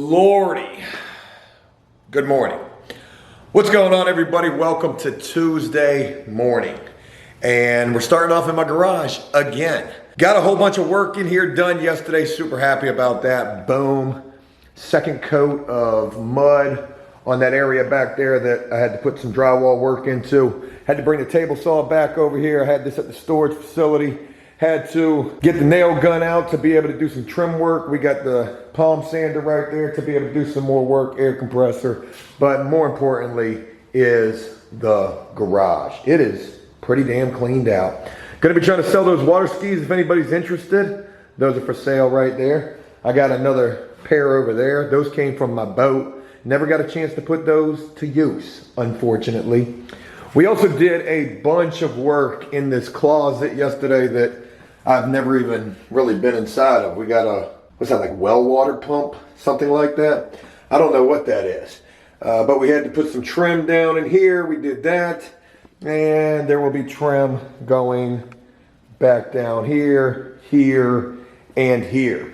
Lordy. Good morning. What's going on, everybody? Welcome to Tuesday morning. And we're starting off in my garage again. Got a whole bunch of work in here done yesterday. Super happy about that. Boom. Second coat of mud on that area back there that I had to put some drywall work into. Had to bring the table saw back over here. I had this at the storage facility. Had to get the nail gun out to be able to do some trim work. We got the palm sander right there to be able to do some more work, air compressor. But more importantly is the garage. It is pretty damn cleaned out. Gonna be trying to sell those water skis if anybody's interested. Those are for sale right there. I got another pair over there. Those came from my boat. Never got a chance to put those to use, unfortunately. We also did a bunch of work in this closet yesterday that I've never even really been inside of. We got a, what's that, like well water pump? Something like that. I don't know what that is. But we had to put some trim down in here. We did that. And there will be trim going back down here, here, and here.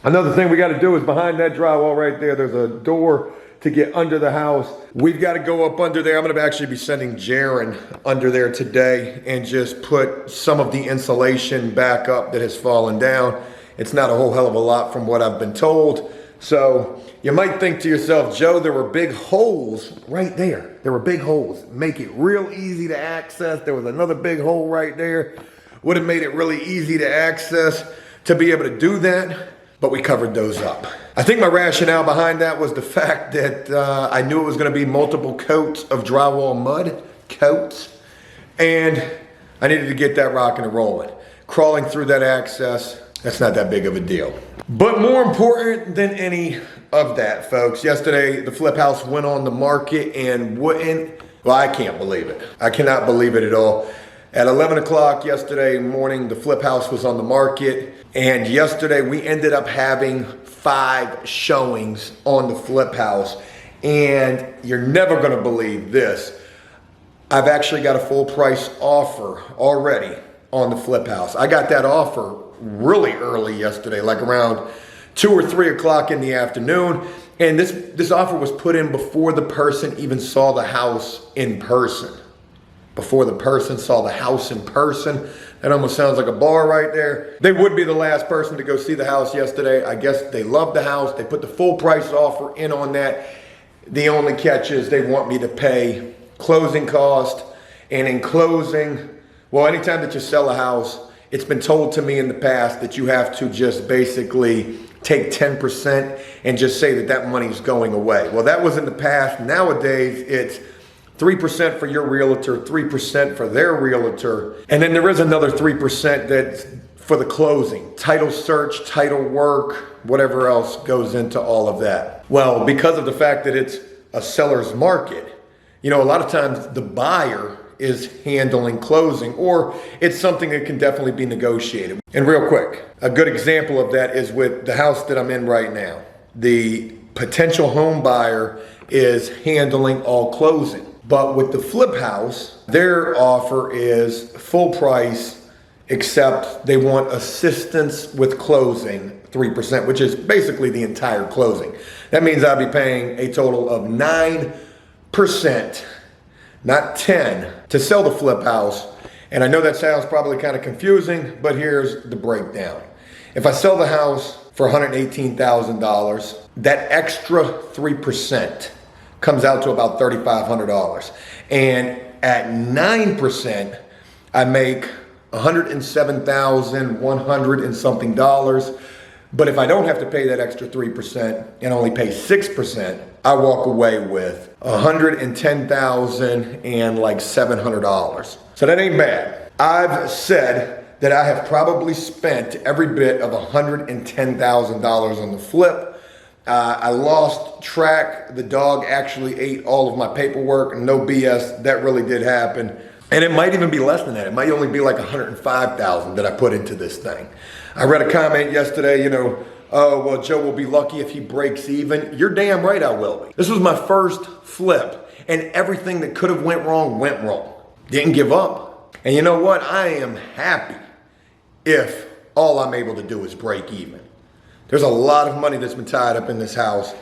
Another thing we got to do is behind that drywall right there, there's a door to get under the house. We've got to go up under there. I'm going to actually be sending Jaron under there today and just put some of the insulation back up that has fallen down. It's not a whole hell of a lot from what I've been told. So you might think to yourself, Joe, there were big holes right there. There were big holes. Make it real easy to access. There was another big hole right there. Would have made it really easy to access to be able to do that. But we covered those up. I think my rationale behind that was the fact that I knew it was going to be multiple coats of drywall mud, coats, and I needed to get that rocking and rolling. Crawling through that access, that's not that big of a deal. But more important than any of that, folks, yesterday the flip house went on the market and wouldn't, well, I can't believe it. I cannot believe it at all. At 11 o'clock yesterday morning, the flip house was on the market. And yesterday we ended up having 5 showings on the flip house. And you're never gonna believe this. I've actually got a full price offer already on the flip house. I got that offer really early yesterday, like around 2 or 3 o'clock in the afternoon. And this offer was put in before the person even saw the house in person. Before the person saw the house in person. That almost sounds like a bar right there. They would be the last person to go see the house yesterday. I guess they love the house. They put the full price offer in on that. The only catch is they want me to pay closing cost. And in closing, well, anytime that you sell a house, it's been told to me in the past that you have to just basically take 10% and just say that that money's going away. Well, that was in the past. Nowadays, it's 3% for your realtor, 3% for their realtor. And then there is another 3% that's for the closing. Title search, title work, whatever else goes into all of that. Well, because of the fact that it's a seller's market, you know, a lot of times the buyer is handling closing, or it's something that can definitely be negotiated. And real quick, a good example of that is with the house that I'm in right now. The potential home buyer is handling all closing. But with the flip house, their offer is full price, except they want assistance with closing 3%, which is basically the entire closing. That means I'll be paying a total of 9%, not 10, to sell the flip house. And I know that sounds probably kind of confusing, but here's the breakdown. If I sell the house for $118,000, that extra 3% comes out to about $3,500. And at 9%, I make $107,100 and something dollars. But if I don't have to pay that extra 3% and only pay 6%, I walk away with $110,000 and like $700. So that ain't bad. I've said that I have probably spent every bit of $110,000 on the flip. I lost track. The dog actually ate all of my paperwork. No BS, that really did happen. And it might even be less than that. It might only be like $105,000 that I put into this thing. I read a comment yesterday, you know, oh, well, Joe will be lucky if he breaks even. You're damn right I will be. This was my first flip, and everything that could have went wrong. Didn't give up. And you know what? I am happy if all I'm able to do is break even. There's a lot of money that's been tied up in this house,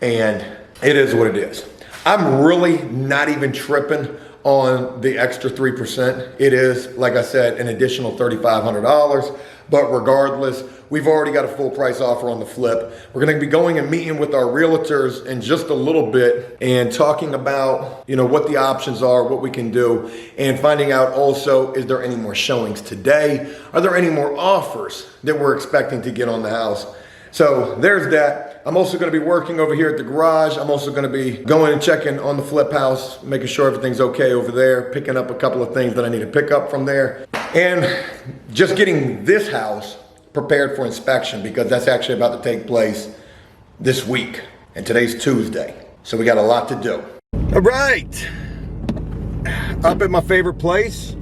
and it is what it is. I'm really not even tripping on the extra 3%. It is, like I said, an additional $3,500. But regardless, we've already got a full price offer on the flip. We're gonna be going and meeting with our realtors in just a little bit and talking about, you know, what the options are, what we can do, and finding out also, is there any more showings today? Are there any more offers that we're expecting to get on the house? So there's that. I'm also gonna be working over here at the garage. I'm also gonna be going and checking on the flip house, making sure everything's okay over there, picking up a couple of things that I need to pick up from there, and just getting this house prepared for inspection, because that's actually about to take place this week. And today's Tuesday, so we got a lot to do. All right, up at my favorite place,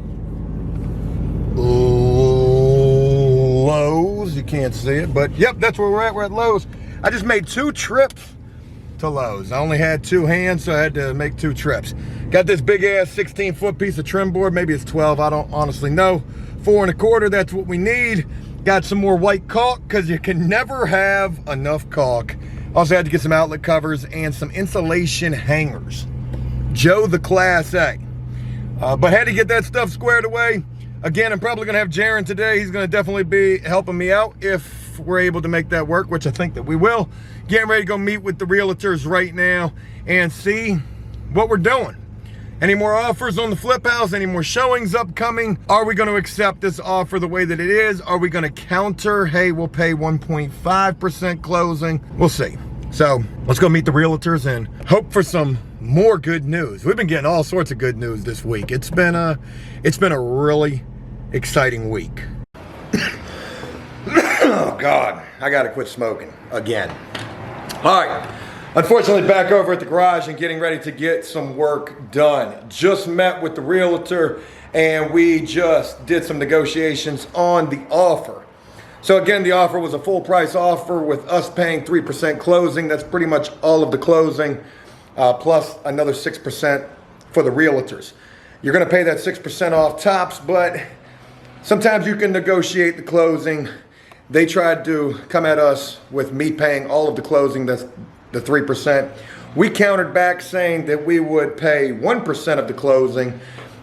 Lowe's. You can't see it, but yep, that's where we're at. We're at Lowe's. I just made 2 trips to Lowe's. I only had 2 hands, so I had to make 2 trips. Got this big ass 16-foot piece of trim board. Maybe it's 12, I don't honestly know. 4 1/4, that's what we need. Got some more white caulk, because you can never have enough caulk. Also had to get some outlet covers and some insulation hangers. Joe the Class A. But had to get that stuff squared away. Again, I'm probably gonna have Jaron today. He's gonna definitely be helping me out if we're able to make that work, which I think that we will. Getting ready to go meet with the realtors right now and see what we're doing. Any more offers on the flip house? Any more showings upcoming? Are we gonna accept this offer the way that it is? Are we gonna counter, hey, we'll pay 1.5% closing? We'll see. So let's go meet the realtors and hope for some more good news. We've been getting all sorts of good news this week. It's been a really exciting week. Oh God, I gotta quit smoking again. All right, unfortunately back over at the garage and getting ready to get some work done. Just met with the realtor and we just did some negotiations on the offer. So again, the offer was a full price offer with us paying 3% closing. That's pretty much all of the closing, plus another 6% for the realtors. You're gonna pay that 6% off tops, but sometimes you can negotiate the closing. They tried to come at us with me paying all of the closing, that's the 3%. We countered back saying that we would pay 1% of the closing,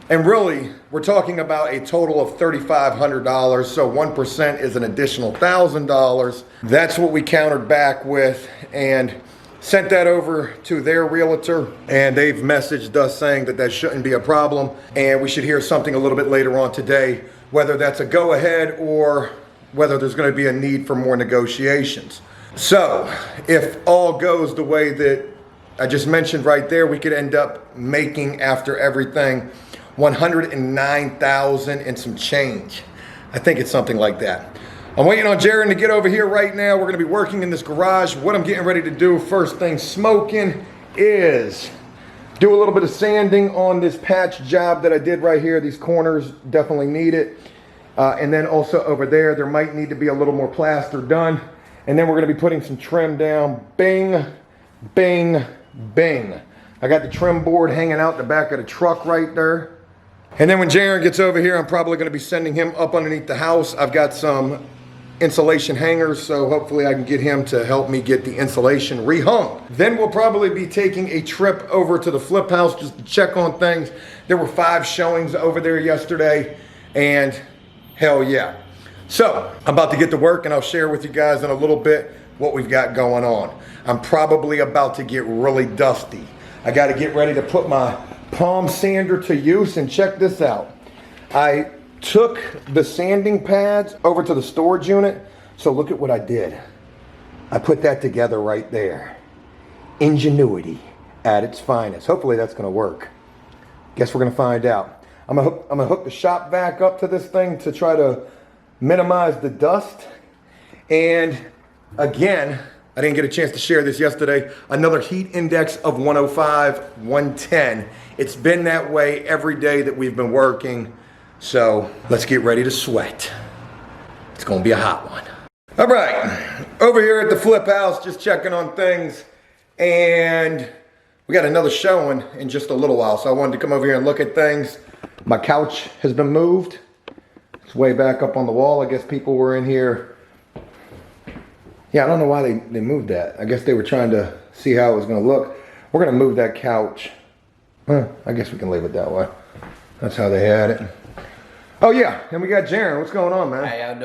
and really, we're talking about a total of $3,500, so 1% is an additional $1,000. That's what we countered back with, and sent that over to their realtor, and they've messaged us saying that that shouldn't be a problem, and we should hear something a little bit later on today, whether that's a go-ahead or whether there's going to be a need for more negotiations. So if all goes the way that I just mentioned right there, we could end up making, after everything, $109,000 and some change. I think it's something like that. I'm waiting on Jaron to get over here right now. We're gonna be working in this garage. What I'm getting ready to do first thing smoking is do a little bit of sanding on this patch job that I did right here. These corners definitely need it. And then also over there might need to be a little more plaster done. And then we're gonna be putting some trim down. Bing, bing, bing. I got the trim board hanging out the back of the truck right there. And then when Jaron gets over here, I'm probably gonna be sending him up underneath the house. I've got some insulation hangers, so hopefully I can get him to help me get the insulation rehung. Then we'll probably be taking a trip over to the flip house just to check on things. There were 5 showings over there yesterday, and hell yeah. So I'm about to get to work, and I'll share with you guys in a little bit what we've got going on. I'm probably about to get really dusty. I got to get ready to put my palm sander to use, and check this out. I took the sanding pads over to the storage unit, so look at what I did. I put that together right there. Ingenuity at its finest. Hopefully that's gonna work. Guess we're gonna find out. I'm gonna hook the shop vac up to this thing to try to minimize the dust. And again, I didn't get a chance to share this yesterday. Another heat index of 105, 110. It's been that way every day that we've been working. So let's get ready to sweat. It's gonna be a hot one. All right, over here at the flip house, just checking on things. And we got another showing in just a little while. So I wanted to come over here and look at things. My couch has been moved. It's way back up on the wall. I guess people were in here Yeah, I don't know why they moved that. I guess they were trying to see how it was going to look. We're going to move that couch. I guess we can leave it that way. That's how they had it. Oh yeah, and we got Jaron. What's going on, man? How y'all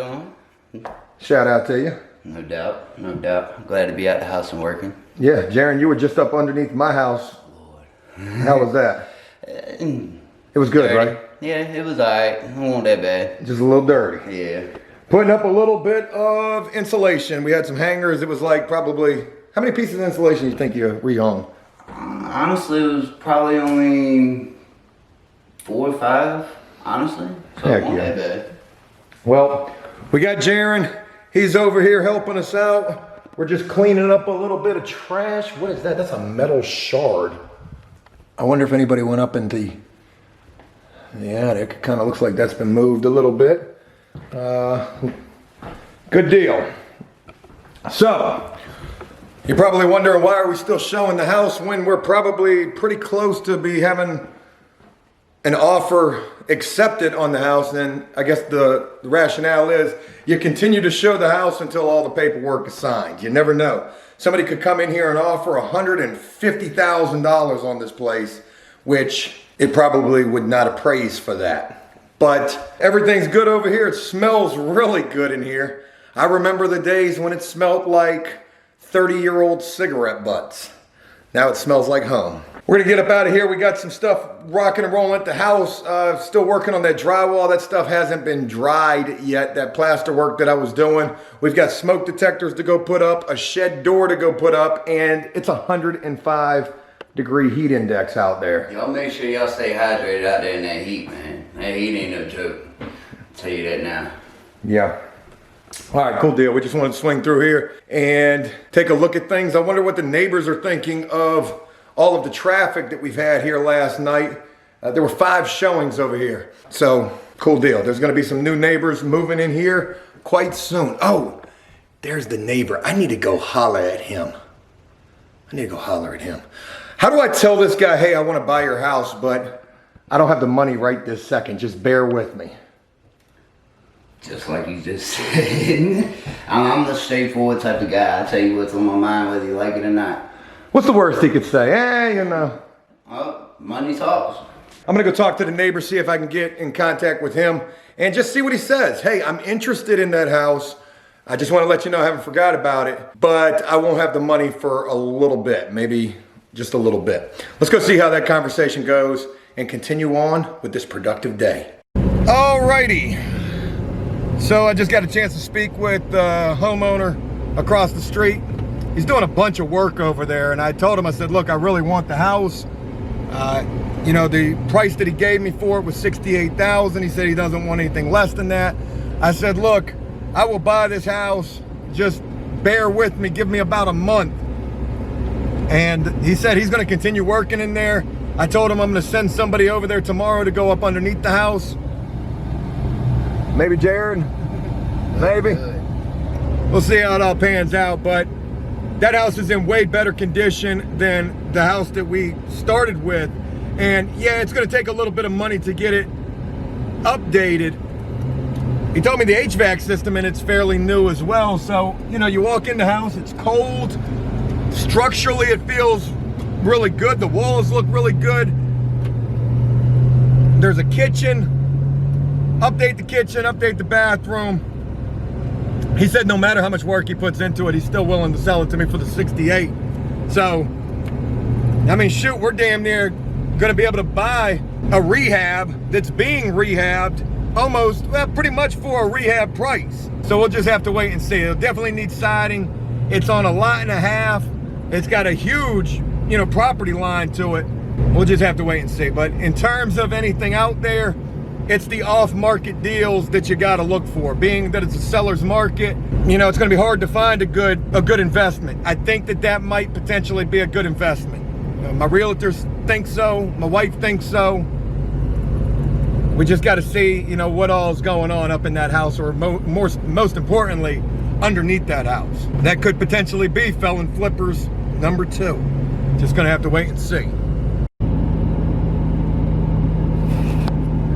doing? Shout out to you. No doubt, no doubt. Glad to be at the house and working. Yeah, Jaron, you were just up underneath my house. Lord. How was that? It was good, dirty. Right? Yeah, it was alright. It wasn't that bad. Just a little dirty. Yeah. Putting up a little bit of insulation. We had some hangers. It was like probably, how many pieces of insulation do you think you rehung? Honestly, it was probably only 4 or 5, honestly. So it wasn't that bad. Well, we got Jaron. He's over here helping us out. We're just cleaning up a little bit of trash. What is that? That's a metal shard. I wonder if anybody went up in the attic. It kind of looks like that's been moved a little bit. Good deal. So, you're probably wondering why are we still showing the house when we're probably pretty close to be having an offer accepted on the house. And I guess the rationale is you continue to show the house until all the paperwork is signed. You never know. Somebody could come in here and offer $150,000 on this place, which it probably would not appraise for that. But everything's good over here. It smells really good in here. I remember the days when it smelled like 30-year-old cigarette butts. Now it smells like home. We're gonna get up out of here. We got some stuff rocking and rolling at the house. Still working on that drywall. That stuff hasn't been dried yet, that plaster work that I was doing. We've got smoke detectors to go put up, a shed door to go put up, and it's 105-degree heat index out there. Y'all make sure y'all stay hydrated out there in that heat, man. That heat ain't no joke. I'll tell you that now. Yeah. All right, cool deal. We just wanted to swing through here and take a look at things. I wonder what the neighbors are thinking of all of the traffic that we've had here last night. There were 5 showings over here. So, cool deal. There's going to be some new neighbors moving in here quite soon. Oh, there's the neighbor. I need to go holler at him. How do I tell this guy, hey, I want to buy your house, but I don't have the money right this second. Just bear with me. Just like you just said. I'm the straightforward type of guy. I tell you what's on my mind, whether you like it or not. What's the worst he could say? Hey, you know. Oh, money talks. I'm going to go talk to the neighbor, see if I can get in contact with him, and just see what he says. Hey, I'm interested in that house. I just want to let you know I haven't forgot about it, but I won't have the money for a little bit, maybe just a little bit. Let's go see how that conversation goes and continue on with this productive day. Alrighty. So I just got a chance to speak with the homeowner across the street. He's doing a bunch of work over there, and I told him, I said, look, I really want the house. You know, the price that he gave me for it was $68,000. He said he doesn't want anything less than that. I said, look, I will buy this house. Just bear with me. Give me about a month. And he said he's going to continue working in there. I told him I'm going to send somebody over there tomorrow to go up underneath the house. Maybe Jared. Maybe. We'll see how it all pans out. But that house is in way better condition than the house that we started with. And yeah, it's going to take a little bit of money to get it updated. He told me the HVAC system and it's fairly new as well. So, you know, you walk in the house, it's cold. Structurally, it feels really good. The walls look really good. There's a kitchen. Update the kitchen, update the bathroom. He said no matter how much work he puts into it, he's still willing to sell it to me for the 68. So, I mean, shoot, we're damn near gonna be able to buy a rehab that's being rehabbed almost, well, pretty much for a rehab price. So we'll just have to wait and see. It'll definitely need siding. It's on a lot and a half. It's got a huge, you know, property line to it. We'll just have to wait and see. But in terms of anything out there, it's the off-market deals that you gotta look for. Being that it's a seller's market, you know, it's gonna be hard to find a good investment. I think that might potentially be a good investment. My realtors think so, my wife thinks so. We just gotta see, you know, what all's going on up in that house, or most importantly, underneath that house. That could potentially be Felon Flippers number 2. Just gonna have to wait and see.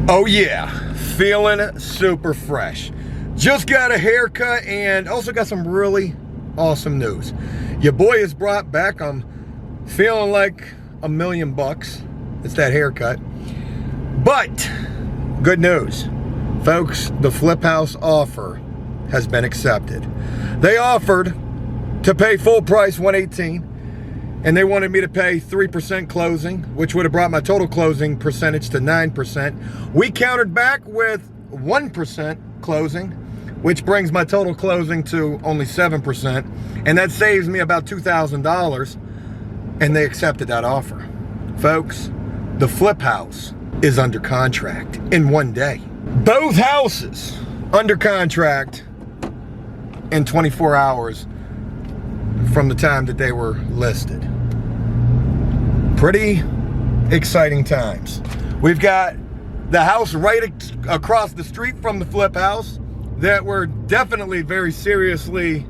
Oh yeah, feeling super fresh. Just got a haircut and also got some really awesome news. Your boy is brought back. I'm feeling like $1 million. It's that haircut. But good news, folks, the Flip House offer has been accepted. They offered to pay full price $118, and they wanted me to pay 3% closing, which would have brought my total closing percentage to 9%. We countered back with 1% closing, which brings my total closing to only 7%, and that saves me about $2,000, and they accepted that offer. Folks, the Flip House is under contract in 1 day. Both houses under contract in 24 hours from the time that they were listed. Pretty exciting times. We've got the house right across the street from the Flip House that we're definitely very seriously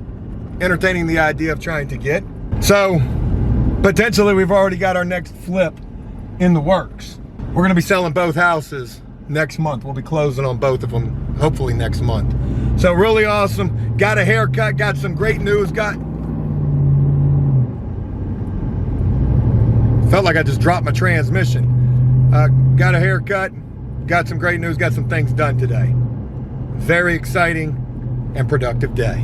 entertaining the idea of trying to get. So potentially we've already got our next flip in the works. We're gonna be selling both houses next month. We'll be closing on both of them hopefully next month. So really awesome. Got a haircut, got some great news, felt like I just dropped my transmission. Got a haircut, got some great news, got some things done today. Very exciting and productive day.